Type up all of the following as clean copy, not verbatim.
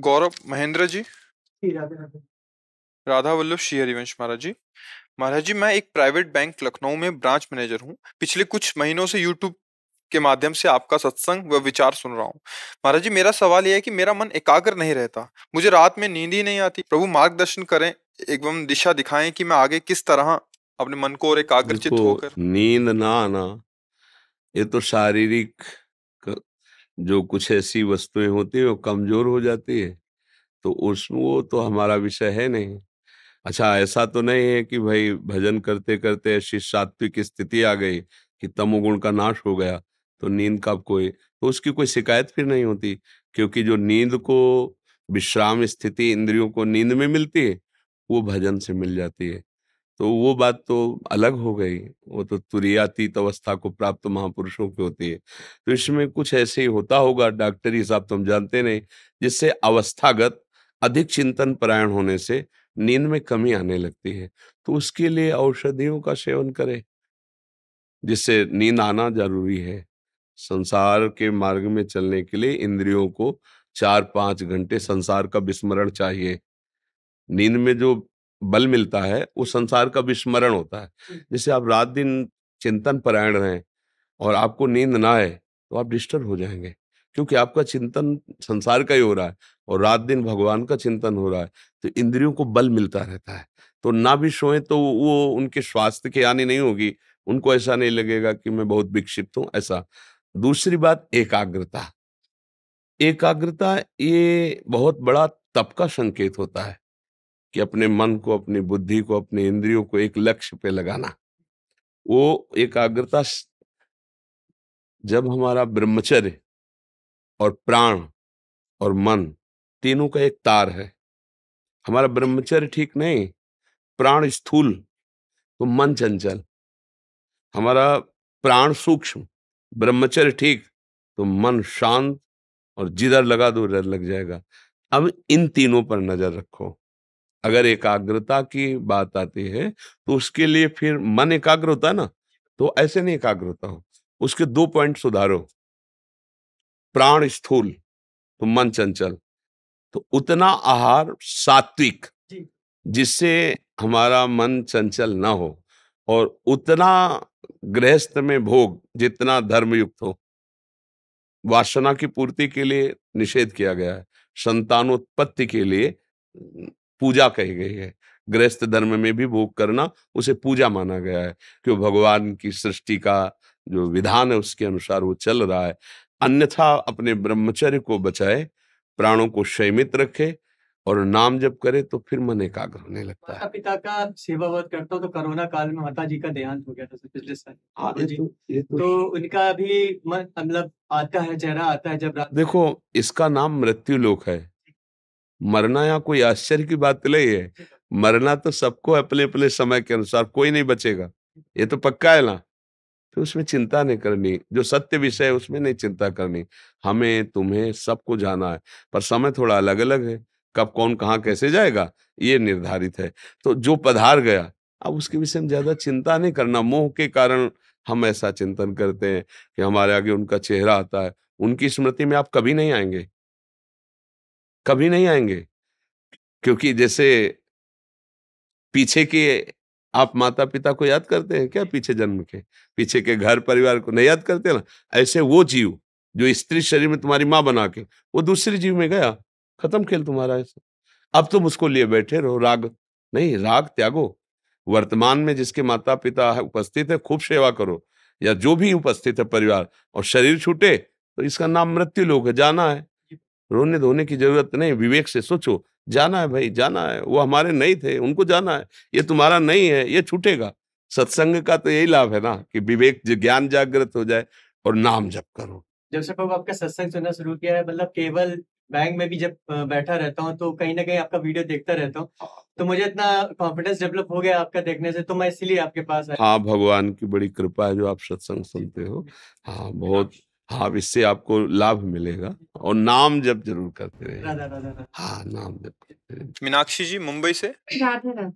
गौरव महेंद्र जी। जी, राधे राधे। राधा वल्लभ श्री हरिवंश महाराज जी। महाराज जी, मैं एक private bank Lucknow में ब्रांच मैनेजर हूँ। पिछले कुछ महीनों से यूट्यूब के माध्यम से आपका सत्संग व विचार सुन रहा हूँ। महाराज जी, मेरा सवाल यह है कि मेरा मन एकाग्र नहीं रहता, मुझे रात में नींद ही नहीं आती। प्रभु मार्गदर्शन करें एवं दिशा दिखाएं कि मैं आगे किस तरह अपने मन को और एकाग्रचित देखो, होकर। नींद ना आना ये तो शारीरिक जो कुछ ऐसी वस्तुएं होती है वो कमजोर हो जाती है, तो उसमें वो तो हमारा विषय है नहीं। अच्छा, ऐसा तो नहीं है कि भाई भजन करते करते ऐसी सात्विक स्थिति आ गई कि तमोगुण का नाश हो गया तो नींद का कोई तो उसकी कोई शिकायत फिर नहीं होती, क्योंकि जो नींद को विश्राम स्थिति इंद्रियों को नींद में मिलती है वो भजन से मिल जाती है। तो वो बात तो अलग हो गई, वो तो तुरीयातीत अवस्था को प्राप्त महापुरुषों की होती है। तो इसमें कुछ ऐसे ही होता होगा, डॉक्टरी हिसाब तो हम जानते नहीं, जिससे अवस्थागत अधिक चिंतन परायण होने से नींद में कमी आने लगती है। तो उसके लिए औषधियों का सेवन करें, जिससे नींद आना जरूरी है। संसार के मार्ग में चलने के लिए इंद्रियों को 4-5 घंटे संसार का विस्मरण चाहिए। नींद में जो बल मिलता है वो संसार का विस्मरण होता है। जैसे आप रात दिन चिंतन परायण रहें और आपको नींद ना आए तो आप डिस्टर्ब हो जाएंगे, क्योंकि आपका चिंतन संसार का ही हो रहा है और रात दिन भगवान का चिंतन हो रहा है, तो इंद्रियों को बल मिलता रहता है। तो ना भी सोए तो वो उनके स्वास्थ्य की हानि नहीं होगी, उनको ऐसा नहीं लगेगा कि मैं बहुत विक्षिप्त हूं ऐसा। दूसरी बात, एकाग्रता। एकाग्रता ये बहुत बड़ा तप का संकेत होता है कि अपने मन को, अपनी बुद्धि को, अपने इंद्रियों को एक लक्ष्य पे लगाना। वो एकाग्रता जब हमारा ब्रह्मचर्य और प्राण और मन तीनों का एक तार है, हमारा ब्रह्मचर्य ठीक नहीं, प्राण स्थूल तो मन चंचल, हमारा प्राण सूक्ष्म, ब्रह्मचर्य ठीक तो मन शांत, और जिधर लगा दो उधर लग जाएगा। अब इन तीनों पर नजर रखो। अगर एकाग्रता की बात आती है तो उसके लिए फिर मन एकाग्र होता है ना, तो ऐसे नहीं एकाग्र होता हो, उसके 2 पॉइंट सुधारो। प्राण स्थूल तो मन चंचल, तो उतना आहार सात्विक जिससे हमारा मन चंचल ना हो, और उतना गृहस्थ में भोग जितना धर्मयुक्त हो। वासना की पूर्ति के लिए निषेध किया गया है, संतानोत्पत्ति के लिए पूजा कही गई है। गृहस्थ धर्म में भी भोग करना उसे पूजा माना गया है, क्यों भगवान की सृष्टि का जो विधान है उसके अनुसार वो चल रहा है। अन्यथा अपने ब्रह्मचर्य को बचाए, प्राणों को संयमित रखे और नाम जप करे तो फिर मन एकाग्र होने लगता माता है। पिता का सेवा वर्त करता हूँ, तो कोरोना काल में माता जी का देहांत हो गया था पिछले साल। हाँ, तो उनका भी मन मतलब आता है, चेहरा आता है जब रात। देखो, इसका नाम मृत्यु लोक है। मरना यहाँ कोई आश्चर्य की बात नहीं है। मरना तो सबको अपने अपने समय के अनुसार, कोई नहीं बचेगा, ये तो पक्का है ना। तो उसमें चिंता नहीं करनी, जो सत्य विषय है उसमें नहीं चिंता करनी। हमें तुम्हें सबको जाना है, पर समय थोड़ा अलग अलग है, कब कौन कहाँ कैसे जाएगा ये निर्धारित है। तो जो पधार गया, अब उसके विषय में ज्यादा चिंता नहीं करना। मोह के कारण हम ऐसा चिंतन करते हैं कि हमारे आगे उनका चेहरा आता है, उनकी स्मृति में आप कभी नहीं आएंगे, कभी नहीं आएंगे। क्योंकि जैसे पीछे के आप माता पिता को याद करते हैं क्या, पीछे जन्म के, पीछे के घर परिवार को नहीं याद करते ना, ऐसे वो जीव जो स्त्री शरीर में तुम्हारी माँ बना के वो दूसरे जीव में गया, खत्म खेल तुम्हारा ऐसा। अब तुम उसको लिए बैठे रहो, राग नहीं, राग त्यागो। वर्तमान में जिसके माता पिता उपस्थित है खूब सेवा करो, या जो भी उपस्थित है परिवार, और शरीर छूटे तो इसका नाम मृत्यु लोक है, जाना है। रोने धोने की जरूरत नहीं, विवेक से सोचो, जाना है भाई, जाना है। वो हमारे नहीं थे, उनको जाना है, ये तुम्हारा नहीं है, ये छूटेगा। सत्संग का तो यही लाभ है ना कि विवेक ज्ञान जागृत हो जाए और नाम जप करो। जब से प्रभु आपका सत्संग सुनना शुरू किया है, मतलब केवल बैंक में भी जब बैठा रहता हूँ तो कहीं ना कहीं आपका वीडियो देखता रहता हूँ, तो मुझे इतना कॉन्फिडेंस डेवलप हो गया आपका देखने से, तो मैं इसीलिए आपके पास आया। हाँ, भगवान की बड़ी कृपा है जो आप सत्संग सुनते हो। हाँ, बहुत। हाँ, इससे आपको लाभ मिलेगा, और नाम जप जरूर करते रहिए। राधा राधा राधा। हाँ, नाम जप करते रहिए। मीनाक्षी जी मुंबई से। राधे राधे।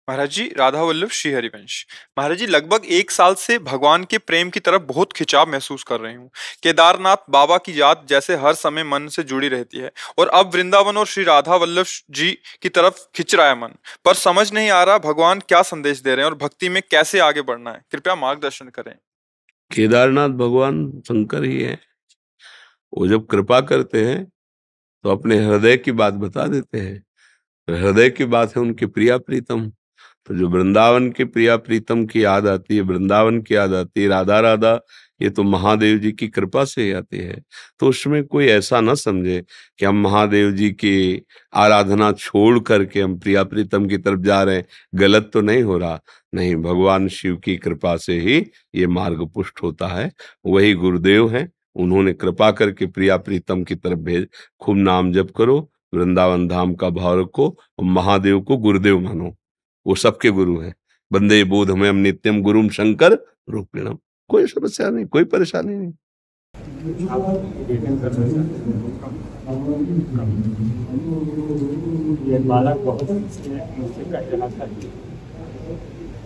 महाराज जी, राधा वल्लभ श्री हरिवंश। महाराज जी, लगभग 1 साल से भगवान के प्रेम की तरफ बहुत खिंचाव महसूस कर रही हूँ। केदारनाथ बाबा की याद जैसे हर समय मन से जुड़ी रहती है, और अब वृंदावन और श्री राधा वल्लभ जी की तरफ खिंच रहा है मन। पर समझ नहीं आ रहा भगवान क्या संदेश दे रहे हैं और भक्ति में कैसे आगे बढ़ना है। कृपया मार्गदर्शन करें। केदारनाथ भगवान शंकर ही है। वो जब कृपा करते हैं तो अपने हृदय की बात बता देते हैं। हृदय की बात है उनके प्रिया प्रीतम। तो जो वृंदावन के प्रिया प्रीतम की याद आती है, वृंदावन की याद आती है, राधा राधा, ये तो महादेव जी की कृपा से ही आती है। तो उसमें कोई ऐसा ना समझे कि हम महादेव जी की आराधना छोड़ करके हम प्रिया प्रीतम की तरफ जा रहे हैं। गलत तो नहीं हो रहा। नहीं, भगवान शिव की कृपा से ही ये मार्ग पुष्ट होता है। वही गुरुदेव हैं, उन्होंने कृपा करके प्रिया प्रीतम की तरफ भेज। खूब नाम जप करो, वृंदावन धाम का भाव रखो और महादेव को गुरुदेव मानो। वो सबके गुरु हैं। वंदे बोधमयं नित्यम गुरुम शंकर रूपिणम। कोई समस्या नहीं, कोई परेशानी नहीं।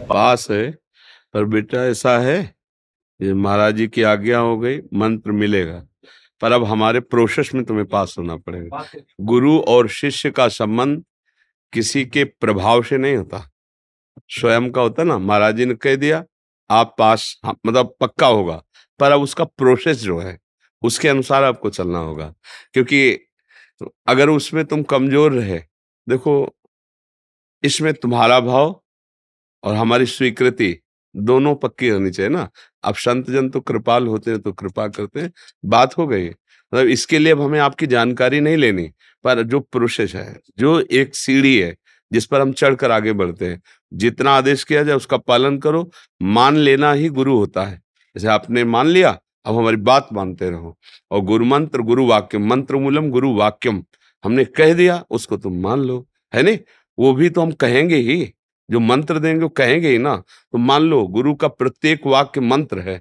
पास है, पर बेटा ऐसा है, ये महाराज जी की आज्ञा हो गई, मंत्र मिलेगा, पर अब हमारे प्रोसेस में तुम्हें पास होना पड़ेगा। गुरु और शिष्य का संबंध किसी के प्रभाव से नहीं होता, स्वयं का होता ना। महाराज जी ने कह दिया आप पास, हाँ, मतलब पक्का होगा, पर अब उसका प्रोसेस जो है उसके अनुसार आपको चलना होगा। क्योंकि अगर उसमें तुम कमजोर रहे, देखो इसमें तुम्हारा भाव और हमारी स्वीकृति दोनों पक्की होनी चाहिए ना। अब संत जन तो कृपाल होते हैं, तो कृपा करते हैं, बात हो गई। मतलब इसके लिए अब हमें आपकी जानकारी नहीं लेनी, पर जो प्रोसेस है, जो एक सीढ़ी है जिस पर हम चढ़कर आगे बढ़ते हैं, जितना आदेश किया जाए उसका पालन करो। मान लेना ही गुरु होता है। जैसे आपने मान लिया, अब हमारी बात मानते रहो। और गुरु मंत्र गुरु वाक्यम, मंत्र मूलम गुरु वाक्यम, हमने कह दिया उसको तुम मान लो, है नहीं। वो भी तो हम कहेंगे ही, जो मंत्र देंगे वो कहेंगे ही ना। तो मान लो गुरु का प्रत्येक वाक्य मंत्र है।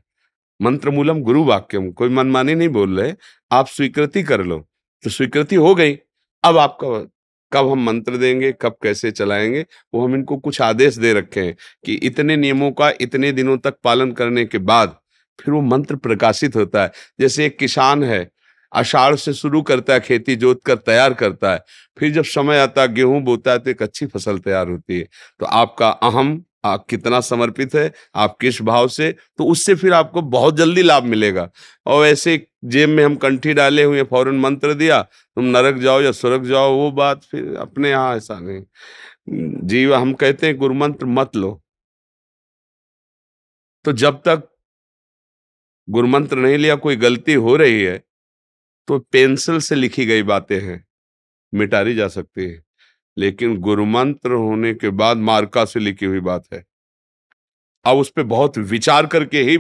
मंत्र मूलम गुरु वाक्यम, कोई मनमानी नहीं बोल रहे, आप स्वीकृति कर लो। तो स्वीकृति हो गई, अब आपका कब हम मंत्र देंगे, कब कैसे चलाएंगे, वो हम इनको कुछ आदेश दे रखे हैं कि इतने नियमों का इतने दिनों तक पालन करने के बाद फिर वो मंत्र प्रकाशित होता है। जैसे एक किसान है, आषाढ़ से शुरू करता है, खेती जोत कर तैयार करता है, फिर जब समय आता है गेहूं बोता है तो एक अच्छी फसल तैयार होती है। तो आपका अहम, आप कितना समर्पित है, आप किस भाव से, तो उससे फिर आपको बहुत जल्दी लाभ मिलेगा। और ऐसे जेब में हम कंठी डाले हुए फौरन मंत्र दिया, तुम नरक जाओ या स्वर्ग जाओ, वो बात फिर अपने यहाँ ऐसा नहीं। जीव हम कहते हैं गुरु मंत्र मत लो। तो जब तक गुरु मंत्र नहीं लिया, कोई गलती हो रही है तो पेंसिल से लिखी गई बातें हैं, मिटारी जा सकती है। लेकिन गुरु मंत्र होने के बाद मार्का से लिखी हुई बात है, अब उस पर बहुत विचार करके ही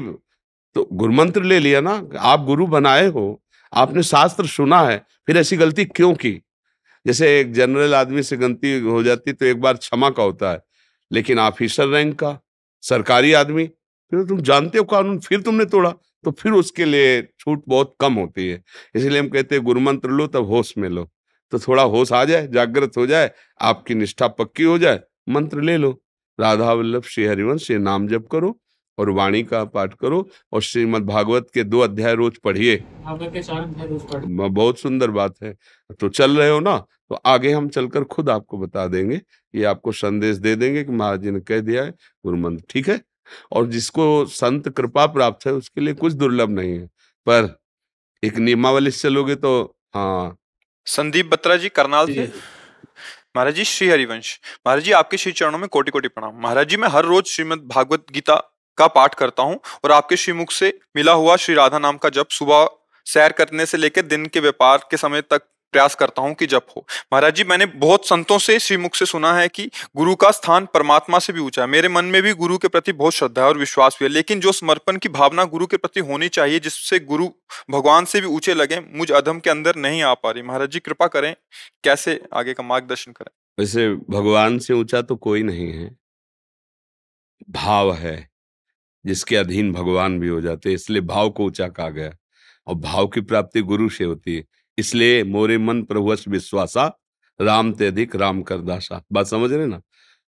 तो गुरु मंत्र ले लिया ना। आप गुरु बनाए हो, आपने शास्त्र सुना है, फिर ऐसी गलती क्यों की। जैसे एक जनरल आदमी से गलती हो जाती तो एक बार क्षमा का होता है, लेकिन ऑफिसर रैंक का सरकारी आदमी, फिर तुम जानते हो कानून, फिर तुमने तोड़ा, तो फिर उसके लिए छूट बहुत कम होती है। इसलिए हम कहते हैं गुरु मंत्र लो तब होश में लो, तो थोड़ा होश आ जाए, जागृत हो जाए, आपकी निष्ठा पक्की हो जाए, मंत्र ले लो। राधा वल्लभ श्री हरिवंश ये नाम जप करो और वाणी का पाठ करो, और श्रीमद् भागवत के 2 अध्याय रोज पढ़िए। बहुत सुंदर बात है। तो चल रहे हो ना, तो आगे हम चलकर खुद आपको बता देंगे, ये आपको संदेश दे देंगे कि महाराज जी ने कह दिया है गुरु मंत्र, ठीक है। और जिसको संत कृपा प्राप्त है उसके लिए कुछ दुर्लभ नहीं है, पर एक नियमावली से चलोगे तो। हाँ, संदीप बत्रा जी, करनाल से। महाराज जी, श्री हरिवंश। महाराज जी, आपके श्री चरणों में कोटि कोटि प्रणाम। महाराज जी, मैं हर रोज श्रीमद् भागवत गीता का पाठ करता हूँ और आपके श्रीमुख से मिला हुआ श्री राधा नाम का जप सुबह सैर करने से लेकर दिन के व्यापार के समय तक प्रयास करता हूँ कि जप हो। महाराज जी, मैंने बहुत संतों से श्रीमुख से सुना है कि गुरु का स्थान परमात्मा से भी ऊंचा है। मेरे मन में भी गुरु के प्रति बहुत श्रद्धा और विश्वास भी है, लेकिन जो समर्पण की भावना गुरु के प्रति होनी चाहिए, जिससे गुरु भगवान से भी ऊंचे लगे, मुझ अधम के अंदर नहीं आ पा रही। महाराज जी, कृपा करें, कैसे आगे का मार्गदर्शन करें। वैसे भगवान से ऊंचा तो कोई नहीं है, भाव है जिसके अधीन भगवान भी हो जाते हैं, इसलिए भाव को ऊंचा कहा गया। और भाव की प्राप्ति गुरु से होती है। इसलिए मोरे मन प्रभुवश विश्वासा, राम ते अधिक राम कर दासा। बात समझ रहे ना।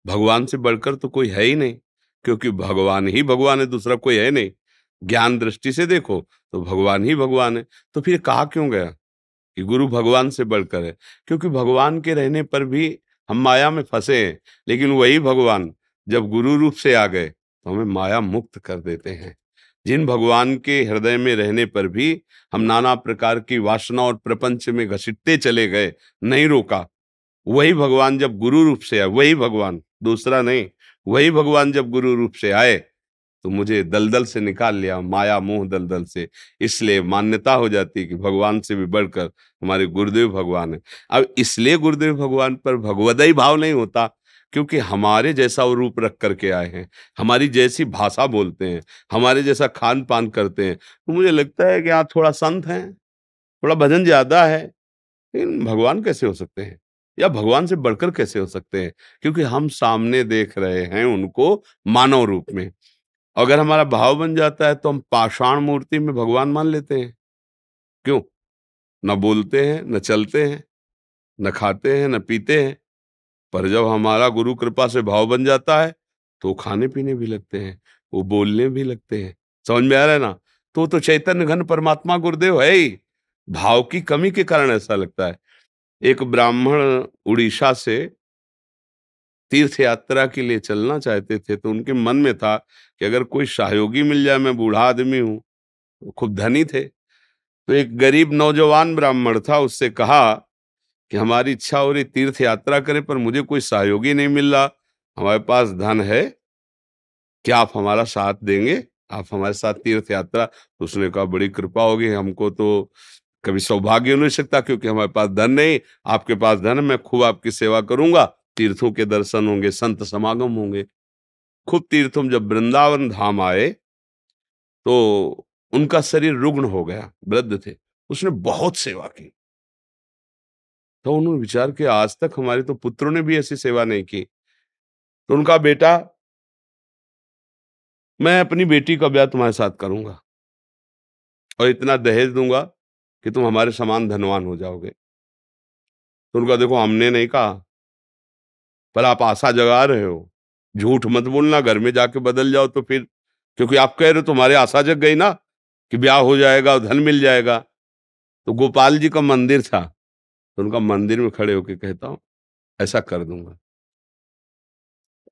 भगवान से बढ़कर तो कोई है ही नहीं, क्योंकि भगवान ही भगवान है, दूसरा कोई है नहीं। ज्ञान दृष्टि से देखो तो भगवान ही भगवान है। तो फिर कहा क्यों गया कि गुरु भगवान से बढ़कर है? क्योंकि भगवान के रहने पर भी हम माया में फंसे हैं, लेकिन वही भगवान जब गुरु रूप से आ गए तो हमें माया मुक्त कर देते हैं। जिन भगवान के हृदय में रहने पर भी हम नाना प्रकार की वासना और प्रपंच में घसीटते चले गए, नहीं रोका, वही भगवान जब गुरु रूप से आए, वही भगवान, दूसरा नहीं, वही भगवान जब गुरु रूप से आए तो मुझे दलदल से निकाल लिया, माया मोह दलदल से। इसलिए मान्यता हो जाती है कि भगवान से भी बढ़कर हमारे गुरुदेव भगवान है। अब इसलिए गुरुदेव भगवान पर भगवदयी भाव नहीं होता, क्योंकि हमारे जैसा वो रूप रख करके आए हैं, हमारी जैसी भाषा बोलते हैं, हमारे जैसा खान पान करते हैं। तो मुझे लगता है कि आप थोड़ा संत हैं, थोड़ा भजन ज्यादा है, लेकिन भगवान कैसे हो सकते हैं, या भगवान से बढ़कर कैसे हो सकते हैं? क्योंकि हम सामने देख रहे हैं उनको मानव रूप में। अगर हमारा भाव बन जाता है तो हम पाषाण मूर्ति में भगवान मान लेते हैं। क्यों? न बोलते हैं, न चलते हैं, न खाते हैं, न पीते हैं, पर जब हमारा गुरु कृपा से भाव बन जाता है तो खाने पीने भी लगते हैं, वो बोलने भी लगते हैं। समझ में आ रहा है ना? तो चैतन्य घन परमात्मा गुरुदेव है ही। भाव की कमी के कारण ऐसा लगता है। एक ब्राह्मण उड़ीसा से तीर्थ यात्रा के लिए चलना चाहते थे, तो उनके मन में था कि अगर कोई सहयोगी मिल जाए, मैं बूढ़ा आदमी हूँ, वो खूब धनी थे। तो एक गरीब नौजवान ब्राह्मण था, उससे कहा कि हमारी इच्छा हो रही तीर्थ यात्रा करें, पर मुझे कोई सहयोगी नहीं मिल रहा, हमारे पास धन है, क्या आप हमारा साथ देंगे? आप हमारे साथ तीर्थ यात्रा? तो उसने कहा बड़ी कृपा होगी, हमको तो कभी सौभाग्य हो नहीं सकता, क्योंकि हमारे पास धन नहीं, आपके पास धन है, मैं खूब आपकी सेवा करूंगा, तीर्थों के दर्शन होंगे, संत समागम होंगे। खूब तीर्थों जब वृंदावन धाम आए तो उनका शरीर रुग्ण हो गया, वृद्ध थे, उसने बहुत सेवा की। तो उन्होंने विचार किया आज तक हमारे तो पुत्रों ने भी ऐसी सेवा नहीं की। तो उनका बेटा, मैं अपनी बेटी का ब्याह तुम्हारे साथ करूंगा और इतना दहेज दूंगा कि तुम हमारे समान धनवान हो जाओगे। तो उनका देखो हमने नहीं कहा, पर आप आशा जगा रहे हो, झूठ मत बोलना, घर में जाके बदल जाओ तो फिर, क्योंकि आप कह रहे हो तुम्हारे आशा जग गई ना कि ब्याह हो जाएगा और धन मिल जाएगा। तो गोपाल जी का मंदिर था, तो उनका मंदिर में खड़े होके कहता हूँ ऐसा कर दूंगा।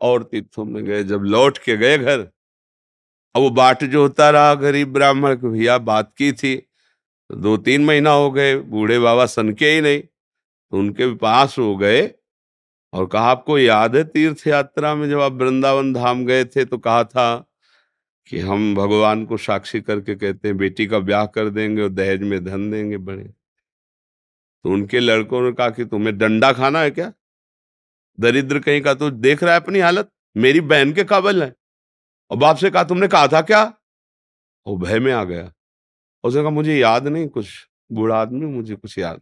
और तीर्थों में गए, जब लौट के गए घर, अब वो बाट जो होता रहा गरीब ब्राह्मण को, भैया बात की थी, तो 2-3 महीना हो गए, बूढ़े बाबा सनके ही नहीं। तो उनके पास हो गए और कहा आपको याद है तीर्थ यात्रा में जब आप वृंदावन धाम गए थे तो कहा था कि हम भगवान को साक्षी करके कहते हैं बेटी का ब्याह कर देंगे और दहेज में धन देंगे बड़े। तो उनके लड़कों ने कहा कि तुम्हें डंडा खाना है क्या, दरिद्र कहीं का, तो देख रहा है अपनी हालत, मेरी बहन के काबिल है। और बाप से कहा तुमने कहा था क्या? वो भय में आ गया, उसने कहा मुझे याद नहीं कुछ, बूढ़ा आदमी मुझे कुछ याद।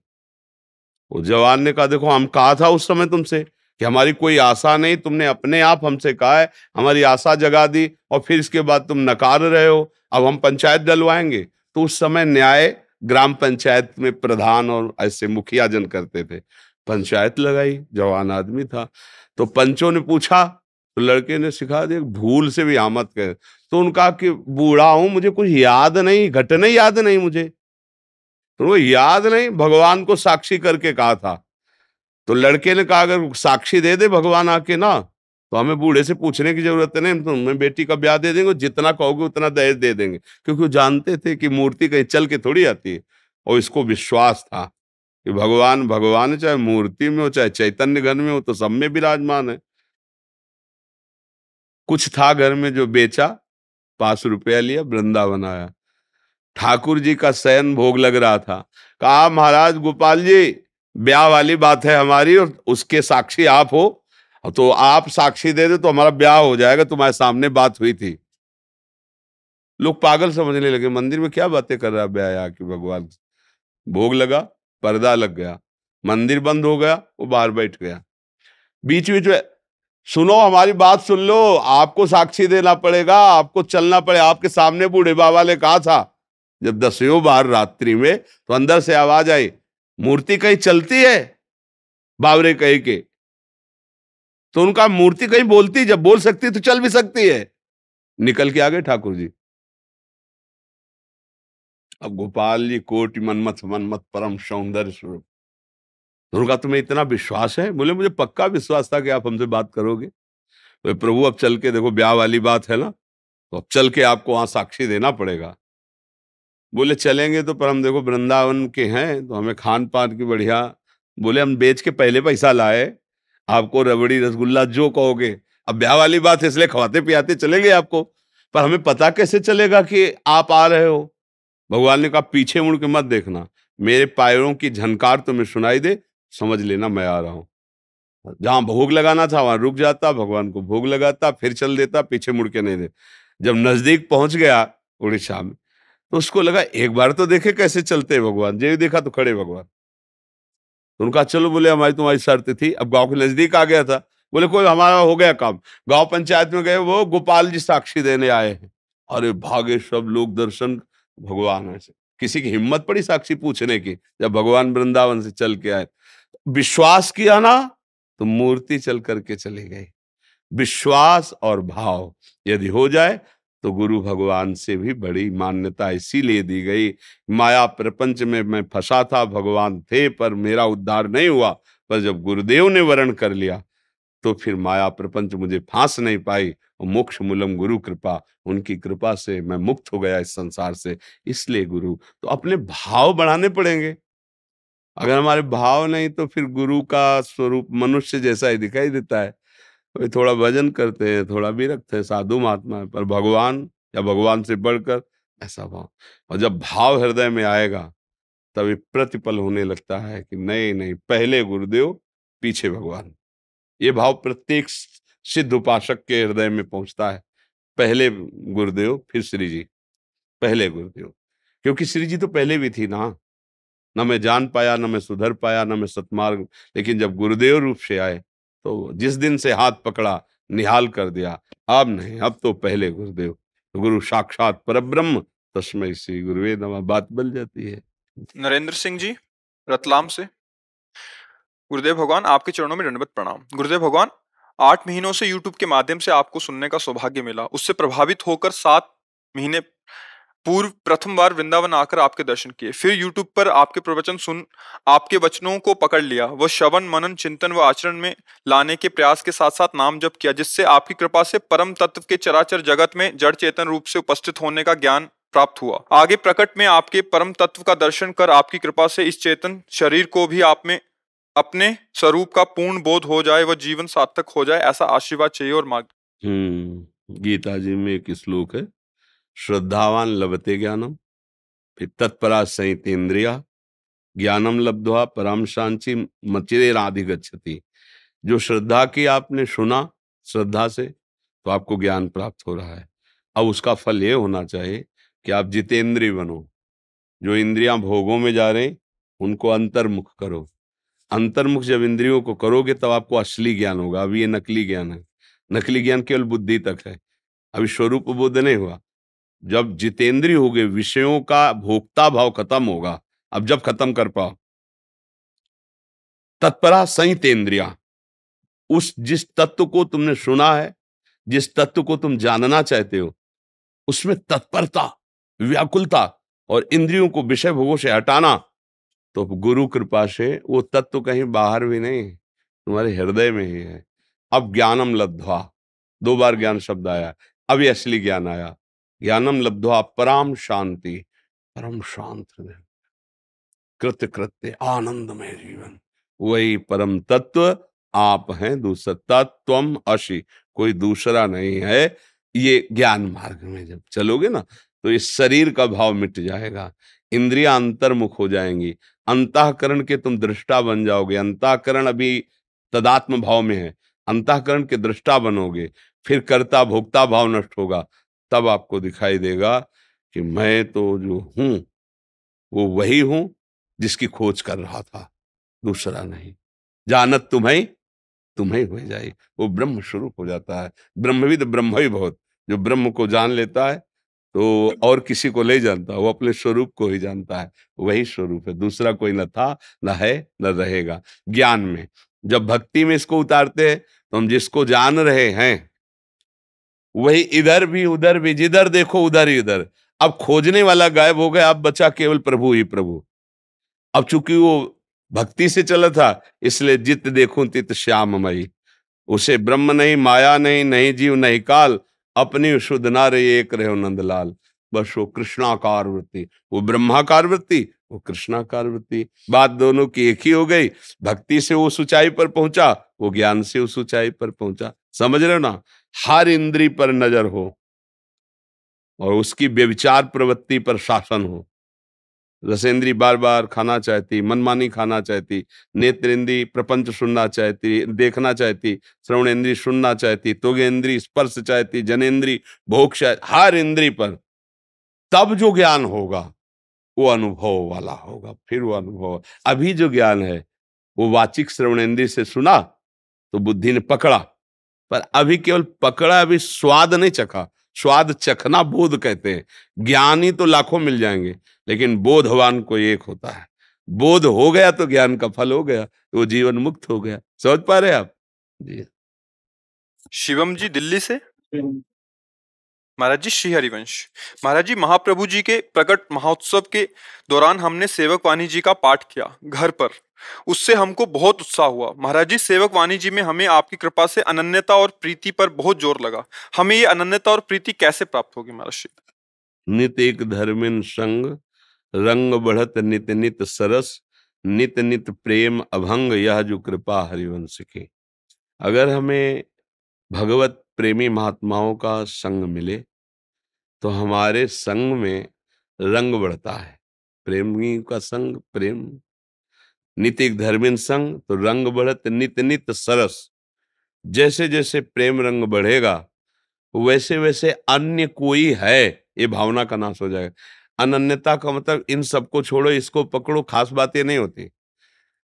वो जवान ने कहा देखो हम कहा था उस समय तुमसे कि हमारी कोई आशा नहीं, तुमने अपने आप हमसे कहा है, हमारी आशा जगा दी, और फिर इसके बाद तुम नकार रहे हो, अब हम पंचायत डलवाएंगे। तो उस समय न्याय ग्राम पंचायत में प्रधान और ऐसे मुखिया जन करते थे। पंचायत लगाई, जवान आदमी था, तो पंचों ने पूछा, तो लड़के ने सिखा दिया भूल से भी आमद कर। तो उनका कि बूढ़ा हूं, मुझे कुछ याद नहीं, घटना याद नहीं मुझे। तो वो याद नहीं, भगवान को साक्षी करके कहा था। तो लड़के ने कहा अगर साक्षी दे दे भगवान आके ना, तो हमें बूढ़े से पूछने की जरूरत नहीं, तो हमें बेटी का ब्याह दे देंगे, जितना कहोगे उतना दहेज दे देंगे। क्योंकि वो जानते थे कि मूर्ति कहीं चल के थोड़ी आती है, और इसको विश्वास था कि भगवान भगवान है, चाहे मूर्ति में हो चाहे चैतन्य घन में हो, तो सब में विराजमान है। कुछ था घर में जो बेचा, 5 रुपया लिया, वृंदावन आया, ठाकुर जी का शयन भोग लग रहा था। कहा महाराज गोपाल जी, ब्याह वाली बात है हमारी और उसके साक्षी आप हो, तो आप साक्षी दे दे तो हमारा ब्याह हो जाएगा, तुम्हारे सामने बात हुई थी। लोग पागल समझने लगे, मंदिर में क्या बातें कर रहा है ब्याह आके भगवान। भोग लगा, पर्दा लग गया, मंदिर बंद हो गया, वो बाहर बैठ गया। बीच बीच में सुनो हमारी बात सुन लो, आपको साक्षी देना पड़ेगा, आपको चलना पड़ेगा। आपके सामने बूढ़े बाबा ने कहा था जब 10वीं बार रात्रि में, तो अंदर से आवाज आई मूर्ति कहीं चलती है, बावरे कही के। तो उनका मूर्ति कहीं बोलती, जब बोल सकती तो चल भी सकती है, निकल के आ गए ठाकुर जी। अब गोपाल जी कोटि मनमथ मनमथ परम सौंदर्य स्वरूप। उनका तुम्हें इतना विश्वास है? बोले मुझे पक्का विश्वास था कि आप हमसे बात करोगे। तो प्रभु अब चल के देखो, ब्याह वाली बात है ना, तो अब चल के आपको वहां साक्षी देना पड़ेगा। बोले चलेंगे तो, पर हम देखो वृंदावन के हैं तो हमें खान पान की बढ़िया। बोले हम बेच के पहले पैसा लाए, आपको रबड़ी रसगुल्ला जो कहोगे। अब ब्याह वाली बात है इसलिए खवाते पियाते चलेंगे आपको, पर हमें पता कैसे चलेगा कि आप आ रहे हो? भगवान ने कहा पीछे मुड़ के मत देखना, मेरे पैरों की झनकार तुम्हें सुनाई दे, समझ लेना मैं आ रहा हूं। जहां भोग लगाना था वहां रुक जाता, भगवान को भोग लगाता, फिर चल देता, पीछे मुड़ के नहीं दे। जब नजदीक पहुंच गया उड़ीसा में, तो उसको लगा एक बार तो देखे कैसे चलते हैं भगवान। जो देखा तो खड़े भगवान। तो उनका चलो, बोले हमारी तुम्हारी शर्त थी। अब गांव के नजदीक आ गया था। बोले कोई हमारा हो गया काम। गांव पंचायत में गए, वो गोपाल जी साक्षी देने आए हैं। अरे भागे सब लोग दर्शन, भगवान ऐसे। किसी की हिम्मत पड़ी साक्षी पूछने की, जब भगवान वृंदावन से चल के आए। विश्वास किया ना, तो मूर्ति चल करके चली गई। विश्वास और भाव यदि हो जाए तो गुरु भगवान से भी बड़ी मान्यता इसीलिए दी गई। माया प्रपंच में मैं फंसा था, भगवान थे पर मेरा उद्धार नहीं हुआ, पर जब गुरुदेव ने वरण कर लिया तो फिर माया प्रपंच मुझे फांस नहीं पाई। और मोक्ष मूलम गुरु कृपा, उनकी कृपा से मैं मुक्त हो गया इस संसार से। इसलिए गुरु तो अपने भाव बढ़ाने पड़ेंगे। अगर हमारे भाव नहीं तो फिर गुरु का स्वरूप मनुष्य जैसा ही दिखाई देता है। वे थोड़ा भजन करते हैं, थोड़ा विरक्त है, साधु महात्मा है, पर भगवान या भगवान से बढ़कर ऐसा भाव। और जब भाव हृदय में आएगा तभी प्रतिपल होने लगता है कि नहीं नहीं, पहले गुरुदेव पीछे भगवान। ये भाव प्रत्येक सिद्ध उपासक के हृदय में पहुंचता है। पहले गुरुदेव फिर श्री जी, पहले गुरुदेव। क्योंकि श्री जी तो पहले भी थी ना। न मैं जान पाया, न मैं सुधर पाया, न मैं सतमार्ग, लेकिन जब गुरुदेव रूप से आए तो जिस दिन से हाथ पकड़ा निहाल कर दिया। अब नहीं, अब तो पहले गुरुदेव। तो गुरु साक्षात परब्रह्म, तस्मै श्री गुरुवे नमः, बात बन जाती है। नरेंद्र सिंह जी, रतलाम से। गुरुदेव भगवान, आपके चरणों में दंडवत प्रणाम। गुरुदेव भगवान, 8 महीनों से YouTube के माध्यम से आपको सुनने का सौभाग्य मिला। उससे प्रभावित होकर 7 महीने पूर्व प्रथम बार वृंदावन आकर आपके दर्शन किए। फिर YouTube पर आपके प्रवचन सुन आपके वचनों को पकड़ लिया। वह श्रवण मनन चिंतन व आचरण में लाने के प्रयास के साथ साथ नाम जप किया, जिससे आपकी कृपा से परम तत्व के चराचर जगत में जड़ चेतन रूप से उपस्थित होने का ज्ञान प्राप्त हुआ। आगे प्रकट में आपके परम तत्व का दर्शन कर आपकी कृपा से इस चेतन शरीर को भी आप में अपने स्वरूप का पूर्ण बोध हो जाए, वह जीवन सार्थक हो जाए, ऐसा आशीर्वाद चाहिए और मार्ग। गीता जी में एक श्लोक है, श्रद्धावान लभते ज्ञानम, फिर तत्परा संयतेन्द्रिया, ज्ञानम लब्ध्वा परम शांति मचिरेराधिगच्छति। जो श्रद्धा की आपने सुना, श्रद्धा से तो आपको ज्ञान प्राप्त हो रहा है। अब उसका फल ये होना चाहिए कि आप जितेंद्रिय बनो। जो इंद्रियां भोगों में जा रहे उनको अंतर्मुख करो। अंतर्मुख जब इंद्रियों को करोगे तब आपको असली ज्ञान होगा। अभी ये नकली ज्ञान है। नकली ज्ञान केवल बुद्धि तक है, अभी स्वरूप बोध नहीं हुआ। जब जितेंद्रिय हो गए, विषयों का भोक्ता भाव खत्म होगा। अब जब खत्म कर पाओ, तत्परा संयतेन्द्रिया, उस जिस तत्व को तुमने सुना है, जिस तत्व को तुम जानना चाहते हो, उसमें तत्परता, व्याकुलता और इंद्रियों को विषय भोगों से हटाना, तो गुरु कृपा से वो तत्व कहीं बाहर भी नहीं, तुम्हारे हृदय में ही है। अब ज्ञानम लब्ध्वा, 2 बार ज्ञान शब्द आया, अब ये असली ज्ञान आया। ज्ञानम लब्ध्वा परम शांति, परम शांत हृदय, कृत्य कृत्य आनंदमय जीवन, वही परम तत्व आप हैं। दूसरा तत्वम असी, कोई दूसरा नहीं है। ये ज्ञान मार्ग में जब चलोगे ना तो इस शरीर का भाव मिट जाएगा, इंद्रियां अंतर्मुख हो जाएंगी, अंतःकरण के तुम दृष्टा बन जाओगे। अंतःकरण अभी तदात्म भाव में है, अंतःकरण के दृष्टा बनोगे, फिर कर्ता भोक्ता भाव नष्ट होगा। तब आपको दिखाई देगा कि मैं तो जो हूं वो वही हूं जिसकी खोज कर रहा था, दूसरा नहीं। जानत तुम्हें तुम्हें हो जाए, वो ब्रह्म स्वरूप हो जाता है। ब्रह्मविद ब्रह्म ही बहुत, जो ब्रह्म को जान लेता है तो और किसी को नहीं जानता, वो अपने स्वरूप को ही जानता है। वही स्वरूप है, दूसरा कोई न था, न है, न रहेगा। ज्ञान में जब भक्ति में इसको उतारते हैं तो हम जिसको जान रहे हैं वही इधर भी उधर भी, जिधर देखो उधर ही उधर। अब खोजने वाला गायब हो गया, अब बचा केवल प्रभु ही प्रभु। अब चूंकि वो भक्ति से चला था इसलिए जित देखूं तित श्याममयी। उसे ब्रह्म नहीं, माया नहीं, नहीं जीव नहीं काल, अपनी शुद्ध नारे एक रहे नंदलाल। बस वो कृष्णाकार वृत्ति, वो ब्रह्माकार वृत्ति, वो कृष्णाकार वृत्ति, बात दोनों की एक ही हो गई। भक्ति से वो ऊंचाई पर पहुंचा, वो ज्ञान से उस ऊंचाई पर पहुंचा। समझ रहे हो ना? हर इंद्री पर नजर हो और उसकी व्यभिचार प्रवृत्ति पर शासन हो। रसेंद्री बार बार खाना चाहती, मनमानी खाना चाहती, नेत्रेंद्री प्रपंच सुनना चाहती, देखना चाहती, श्रवणेंद्री सुनना चाहती, त्वगेंद्री स्पर्श चाहती, जनेंद्री भोग चाहती, हर इंद्री पर। तब जो ज्ञान होगा वो अनुभव वाला होगा, फिर वो अनुभव। अभी जो ज्ञान है वो वाचिक श्रवणेंद्री से सुना तो बुद्धि ने पकड़ा, पर अभी केवल पकड़ा, अभी स्वाद नहीं चखा। स्वाद चखना बोध कहते हैं। ज्ञानी तो लाखों मिल जाएंगे लेकिन बोधवान कोई एक होता है। बोध हो गया तो ज्ञान का फल हो गया, तो वो जीवन मुक्त हो गया। समझ पा रहे आप जी? शिवम जी दिल्ली से। महाराज जी, श्री हरिवंश। महाराज जी, महाप्रभु जी के प्रकट महोत्सव के दौरान हमने सेवक वाणी जी का पाठ किया घर पर। उससे हमको बहुत उत्साह हुआ। महाराज जी, सेवक वाणी जी में हमें आपकी कृपा से अनन्यता और प्रीति पर बहुत जोर लगा। हमें ये अनन्यता और प्रीति कैसे प्राप्त होगी महाराज जी? नित एक धर्मिन संग, रंग बढ़त नित नित सरस, नित नित प्रेम अभंग, यह जो कृपा हरिवंश की। अगर हमें भगवत प्रेमी महात्माओं का संग मिले तो हमारे संग में रंग बढ़ता है। प्रेमी का संग प्रेम, नित एक धर्मिन संग तो रंग बढ़त नित नित सरस। जैसे जैसे प्रेम रंग बढ़ेगा वैसे वैसे अन्य कोई है ये भावना का नाश हो जाएगा। अनन्यता का मतलब इन सबको छोड़ो, इसको पकड़ो, खास बात ये नहीं होती।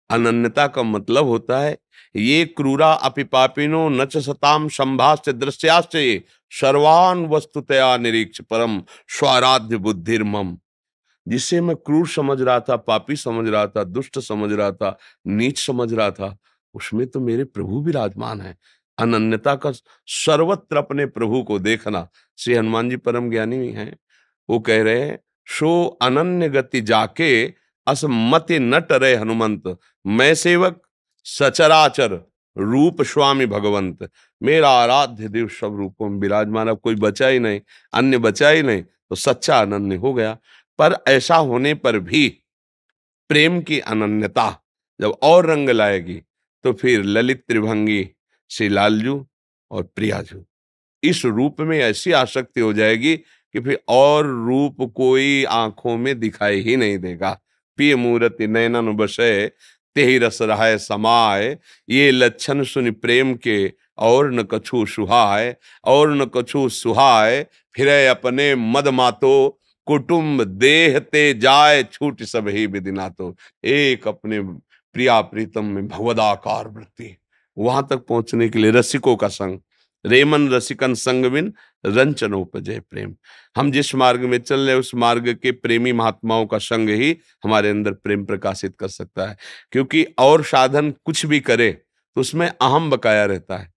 अनन्यता का मतलब होता है ये क्रूरा अपिपापिनो नच सताम संभाष्य दृश्याश्च ये सर्वान वस्तुतया निरीक्ष परम स्वाराध्य बुद्धिर्मम। जिसे मैं क्रूर समझ रहा था, पापी समझ रहा था, दुष्ट समझ रहा था, नीच समझ रहा था, उसमें तो मेरे प्रभु विराजमान है। अनन्यता का सर्वत्र अपने प्रभु को देखना। श्री हनुमान जी परम ज्ञानी हैं, वो कह रहे हैं सो अनन्य गति जाके असमति न टरे हनुमंत, मैं सेवक सचराचर रूप स्वामी भगवंत। मेरा आराध्य देव सब रूपों में विराजमान। अब कोई बचा ही नहीं, अन्य बचा ही नहीं, तो सच्चा अनन्य हो गया। पर ऐसा होने पर भी प्रेम की अनन्यता जब और रंग लाएगी तो फिर ललित त्रिभंगी श्री लालजू और प्रियाजू, इस रूप में ऐसी आसक्ति हो जाएगी कि फिर और रूप कोई आंखों में दिखाई ही नहीं देगा। पिय मूर्ति नैनन बसे तेहि रस रहाय समाय, ये लक्षण सुनि प्रेम के और न कछु सुहाय, और न कछु सुहाय, फिर अपने मद मातो कुटुंब देह ते जाय छूट सब ही विदिना। तो एक अपने प्रिया प्रीतम में भगवदाकार वृत्ति, वहां तक पहुंचने के लिए रसिकों का संग, रेमन रसिकन संग बिन रंचनोपजय प्रेम। हम जिस मार्ग में चल रहे उस मार्ग के प्रेमी महात्माओं का संग ही हमारे अंदर प्रेम प्रकाशित कर सकता है। क्योंकि और साधन कुछ भी करे तो उसमें अहम बकाया रहता है।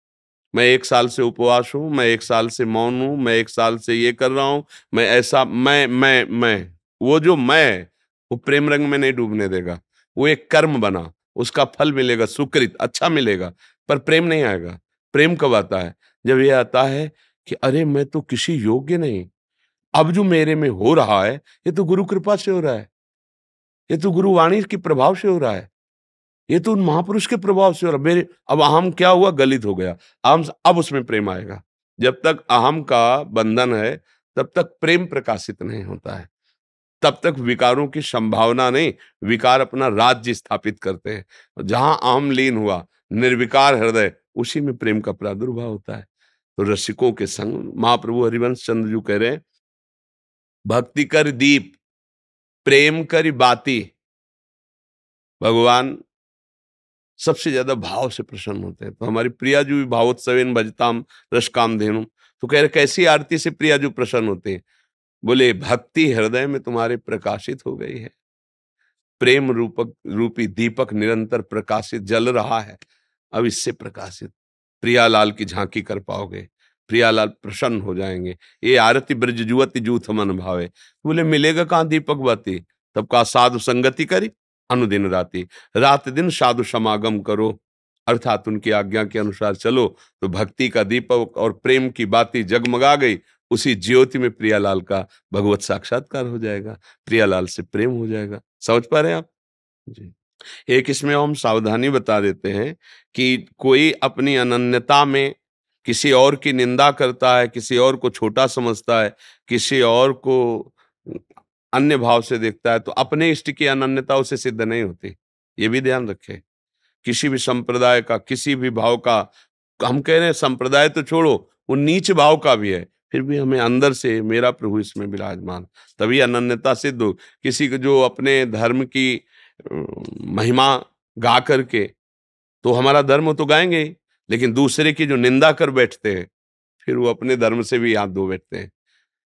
मैं 1 साल से उपवास हूं, मैं 1 साल से मौन हूं, मैं 1 साल से ये कर रहा हूं, मैं ऐसा, मैं वो जो मैं, वो प्रेम रंग में नहीं डूबने देगा। वो एक कर्म बना, उसका फल मिलेगा, सुकृत अच्छा मिलेगा, पर प्रेम नहीं आएगा। प्रेम कब आता है? जब ये आता है कि अरे मैं तो किसी योग्य नहीं, अब जो मेरे में हो रहा है ये तो गुरु कृपा से हो रहा है, ये तो गुरु वाणी के प्रभाव से हो रहा है, ये तो उन महापुरुष के प्रभाव से हो रहा। मेरे अब अहम क्या हुआ? गलित हो गया। अहम, अब उसमें प्रेम आएगा। जब तक अहम का बंधन है तब तक प्रेम प्रकाशित नहीं होता है, तब तक विकारों की संभावना नहीं, विकार अपना राज्य स्थापित करते हैं। जहां अहम लीन हुआ, निर्विकार हृदय, उसी में प्रेम का प्रादुर्भाव होता है। तो रसिकों के संग महाप्रभु हरिवंश चंद्र जी कह रहे हैं, भक्ति कर दीप प्रेम कर बाती। भगवान सबसे ज्यादा भाव से प्रसन्न होते हैं। तो हमारी प्रियाजू भी भावोत्सवेन भजताम रस काम धेनु। तो कह रहे कैसी आरती से प्रियाजू प्रसन्न होते हैं? बोले भक्ति हृदय में तुम्हारे प्रकाशित हो गई है, प्रेम रूपक रूपी दीपक निरंतर प्रकाशित जल रहा है। अब इससे प्रकाशित प्रियालाल की झांकी कर पाओगे, प्रियालाल प्रसन्न हो जाएंगे। ये आरती ब्रज जुवति जूथ मन भावे। बोले मिलेगा कहाँ दीपक बाती? तब कहा साधु संगति करी अनुदिन राति, रात दिन साधु समागम करो, अर्थात उनकी आज्ञा के अनुसार चलो तो भक्ति का दीपक और प्रेम की बाती जगमगा गई। उसी ज्योति में प्रियालाल का भगवत साक्षात्कार हो जाएगा, प्रियालाल से प्रेम हो जाएगा। समझ पा रहे हैं आप जी? एक इसमें हम सावधानी बता देते हैं कि कोई अपनी अनन्यता में किसी और की निंदा करता है, किसी और को छोटा समझता है, किसी और को अन्य भाव से देखता है, तो अपने इष्ट की अनन्यता उसे सिद्ध नहीं होती। ये भी ध्यान रखें। किसी भी संप्रदाय का, किसी भी भाव का, हम कह रहे हैं संप्रदाय तो छोड़ो, वो नीच भाव का भी है, फिर भी हमें अंदर से मेरा प्रभु इसमें विराजमान, तभी अनन्यता सिद्ध हो। किसी को जो अपने धर्म की महिमा गा करके, तो हमारा धर्म तो गाएंगे ही, लेकिन दूसरे की जो निंदा कर बैठते हैं, फिर वो अपने धर्म से भी हाथ धो बैठते हैं।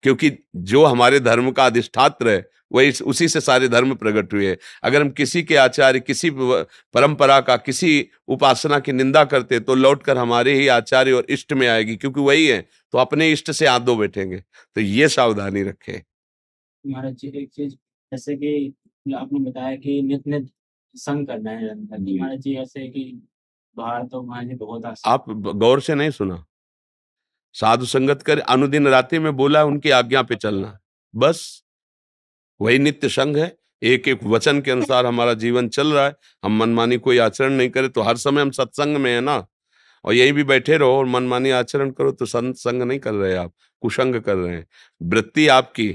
क्योंकि जो हमारे धर्म का अधिष्ठात्र है, वही उसी से सारे धर्म प्रकट हुए हैं। अगर हम किसी के आचार्य, किसी परंपरा का, किसी उपासना की निंदा करते, तो लौटकर हमारे ही आचार्य और इष्ट में आएगी, क्योंकि वही है, तो अपने इष्ट से हाथ धो बैठेंगे। तो ये सावधानी रखें। महाराज जी एक चीज, जैसे कि आपने बताया कि नित्य नित्य संग करना है महाराज जी, ऐसे कि बाहर तो महाराज जी बहुत आप गौर से नहीं सुना? साधु संगत कर अनुदिन राति में बोला उनकी आज्ञा पे चलना, बस वही नित्य संग है। एक एक वचन के अनुसार हमारा जीवन चल रहा है, हम मनमानी कोई आचरण नहीं करे, तो हर समय हम सत्संग में है ना। और यही भी बैठे रहो और मनमानी आचरण करो तो संग नहीं कर रहे, आप कुसंग कर रहे हैं। वृत्ति आपकी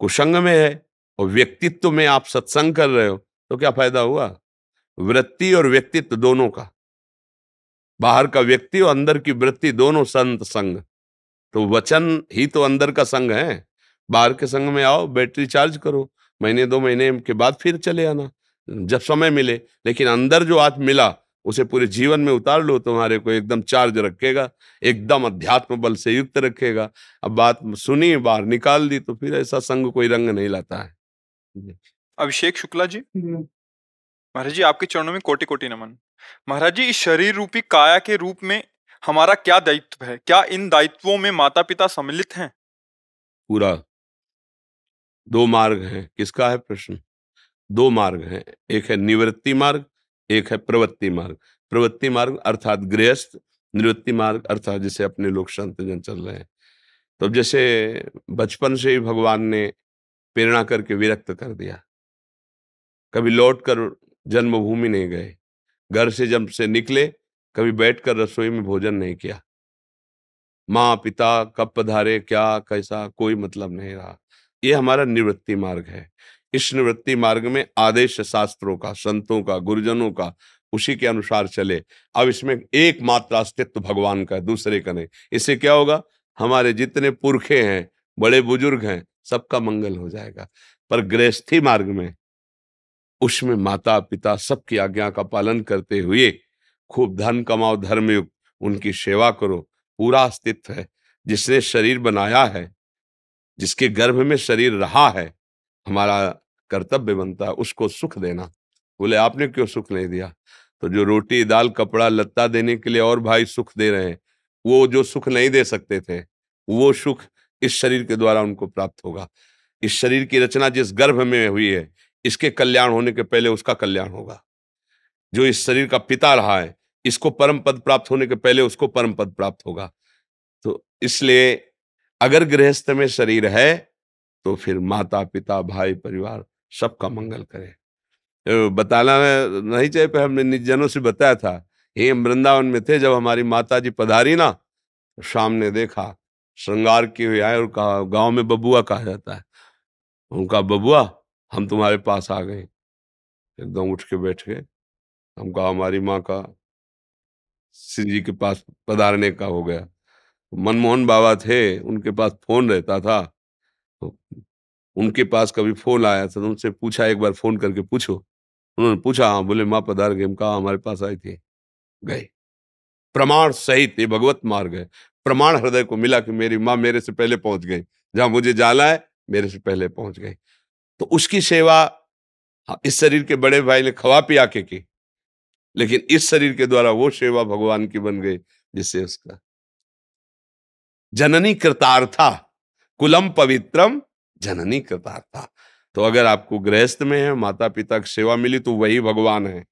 कुसंग में है और व्यक्तित्व में आप सत्संग कर रहे हो, तो क्या फायदा हुआ? वृत्ति और व्यक्तित्व दोनों का, बाहर का व्यक्ति और अंदर की वृत्ति, दोनों संत संग। तो वचन ही तो अंदर का संग है। बाहर के संग में आओ, बैटरी चार्ज करो, महीने 2 महीने के बाद फिर चले आना जब समय मिले। लेकिन अंदर जो आज मिला उसे पूरे जीवन में उतार लो, तुम्हारे को एकदम चार्ज रखेगा, एकदम अध्यात्म बल से युक्त रखेगा। अब बात सुनी, बाहर निकाल दी, तो फिर ऐसा संग कोई रंग नहीं लाता है। अभिषेक शुक्ला जी, महाराज जी आपके चरणों में कोटि कोटि नमन। महाराज जी, इस शरीर रूपी काया के रूप में हमारा क्या दायित्व है? क्या इन दायित्वों में माता पिता सम्मिलित हैं? पूरा 2 मार्ग हैं। किसका है प्रश्न? 2 मार्ग हैं, एक है निवृत्ति मार्ग, एक है प्रवृत्ति मार्ग। प्रवृत्ति मार्ग अर्थात गृहस्थ, निवृत्ति मार्ग अर्थात जैसे अपने लोग संत जन चल रहे हैं। तो जैसे बचपन से ही भगवान ने प्रेरणा करके विरक्त कर दिया, कभी लौट कर जन्मभूमि नहीं गए, घर से जब से निकले कभी बैठकर रसोई में भोजन नहीं किया, माँ पिता कब पधारे क्या कैसा कोई मतलब नहीं रहा। ये हमारा निवृत्ति मार्ग है। इस निवृत्ति मार्ग में आदेश शास्त्रों का, संतों का, गुरुजनों का, उसी के अनुसार चले। अब इसमें एकमात्र अस्तित्व भगवान का है, दूसरे का नहीं। इससे क्या होगा? हमारे जितने पुरखे हैं, बड़े बुजुर्ग हैं, सबका मंगल हो जाएगा। पर गृहस्थी मार्ग में, उसमें माता पिता सबकी आज्ञा का पालन करते हुए खूब धन कमाओ, धर्मयुक्त, उनकी सेवा करो। पूरा अस्तित्व है। जिसने शरीर बनाया है, जिसके गर्भ में शरीर रहा है, हमारा कर्तव्य बनता है उसको सुख देना। बोले आपने क्यों सुख नहीं दिया? तो जो रोटी दाल कपड़ा लत्ता देने के लिए और भाई सुख दे रहे हैं, वो जो सुख नहीं दे सकते थे, वो सुख इस शरीर के द्वारा उनको प्राप्त होगा। इस शरीर की रचना जिस गर्भ में हुई है, इसके कल्याण होने के पहले उसका कल्याण होगा। जो इस शरीर का पिता रहा है, इसको परम पद प्राप्त होने के पहले उसको परम पद प्राप्त होगा। तो इसलिए अगर गृहस्थ में शरीर है, तो फिर माता पिता भाई परिवार सबका मंगल करे। बताना नहीं चाहिए, पर हमने निजनों से बताया था, ये वृंदावन में थे, जब हमारी माता जी पधारी ना, तो शाम ने देखा श्रृंगार किए हुए आए और कहा, गांव में बबुआ कहा जाता है, उनका बबुआ हम तुम्हारे पास आ गए। एकदम उठ के बैठ गए। हम कहा हमारी माँ का श्री जी के पास पधारने का हो गया। मनमोहन बाबा थे, उनके पास फोन रहता था, तो उनके पास कभी फोन आया था, तो उनसे पूछा, एक बार फोन करके पूछो। उन्होंने पूछा, हाँ। बोले माँ पधार गए। हम कहा हमारे पास आई थी, गए। प्रमाण सहित, ये भगवत मार्ग है। प्रमाण हृदय को मिला कि मेरी माँ मेरे से पहले पहुंच गई, जहां मुझे जाना है मेरे से पहले पहुंच गई। तो उसकी सेवा इस शरीर के बड़े भाई ने खवा पिया के की, लेकिन इस शरीर के द्वारा वो सेवा भगवान की बन गई जिससे उसका जननी कृतार्था, कुलम पवित्रम जननी कृतार्था। तो अगर आपको गृहस्थ में है, माता पिता की सेवा मिली, तो वही भगवान है,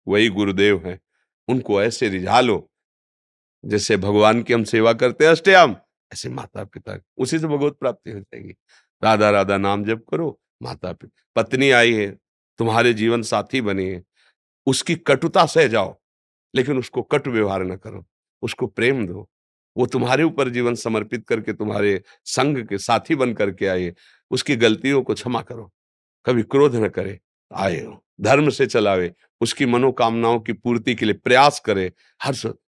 वही गुरुदेव है। उनको ऐसे रिझा लो जैसे भगवान की हम सेवा करते हैं अष्टयाम, ऐसे माता पिता, उसी से भगवत प्राप्ति हो जाएगी। राधा राधा नाम जप करो, माता पिता, पत्नी आई है, तुम्हारे जीवन साथी बनी है, उसकी कटुता सह जाओ, लेकिन उसको कटु व्यवहार न करो, उसको प्रेम दो। वो तुम्हारे ऊपर जीवन समर्पित करके तुम्हारे संग के साथी बन करके आए, उसकी गलतियों को क्षमा करो, कभी क्रोध न करे, आए हो धर्म से चलावे, उसकी मनोकामनाओं की पूर्ति के लिए प्रयास करे।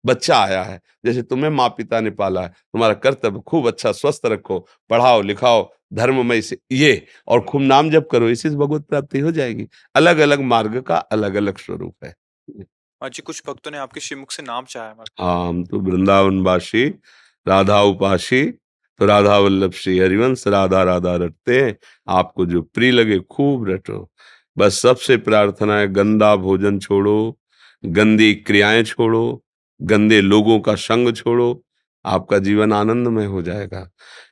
बच्चा आया है, जैसे तुम्हें माँ पिता ने पाला है, तुम्हारा कर्तव्य खूब अच्छा स्वस्थ रखो, पढ़ाओ लिखाओ धर्ममय से ये, और खूब नाम जप करो, इसी से भगवत प्राप्ति हो जाएगी। अलग अलग मार्ग का अलग अलग स्वरूप है। महाराज जी कुछ भक्तों ने आपके श्रीमुख से नाम चाहा है महाराज। हाँ, हम तो वृंदावनवासी, राधा उपासी, तो राधा वल्लभ श्री हरिवंश राधा राधा रटते हैं। आपको जो प्रिय लगे खूब रटो। बस सबसे प्रार्थना है, गंदा भोजन छोड़ो, गंदी क्रियाएं छोड़ो, गंदे लोगों का संग छोड़ो, आपका जीवन आनंदमय हो जाएगा।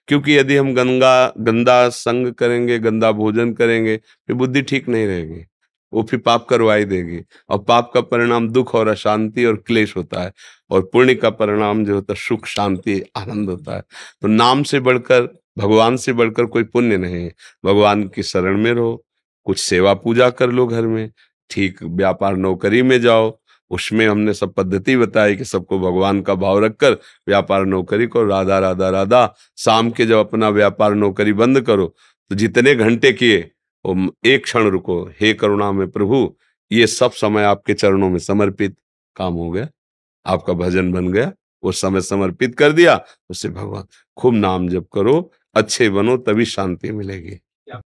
क्योंकि यदि हम गंदा संग करेंगे, गंदा भोजन करेंगे, फिर बुद्धि ठीक नहीं रहेगी, वो फिर पाप करवाई देगी, और पाप का परिणाम दुख और अशांति और क्लेश होता है, और पुण्य का परिणाम जो होता है सुख शांति आनंद होता है। तो नाम से बढ़कर, भगवान से बढ़कर कोई पुण्य नहीं है। भगवान की शरण में रहो, कुछ सेवा पूजा कर लो घर में, ठीक व्यापार नौकरी में जाओ, उसमें हमने सब पद्धति बताई कि सबको भगवान का भाव रखकर व्यापार नौकरी को राधा राधा राधा। शाम के जब अपना व्यापार नौकरी बंद करो, तो जितने घंटे किए एक क्षण रुको, हे करुणा में प्रभु, ये सब समय आपके चरणों में समर्पित, काम हो गया, आपका भजन बन गया, वो समय समर्पित कर दिया, उससे भगवान। खूब नाम जप करो, अच्छे बनो, तभी शांति मिलेगी।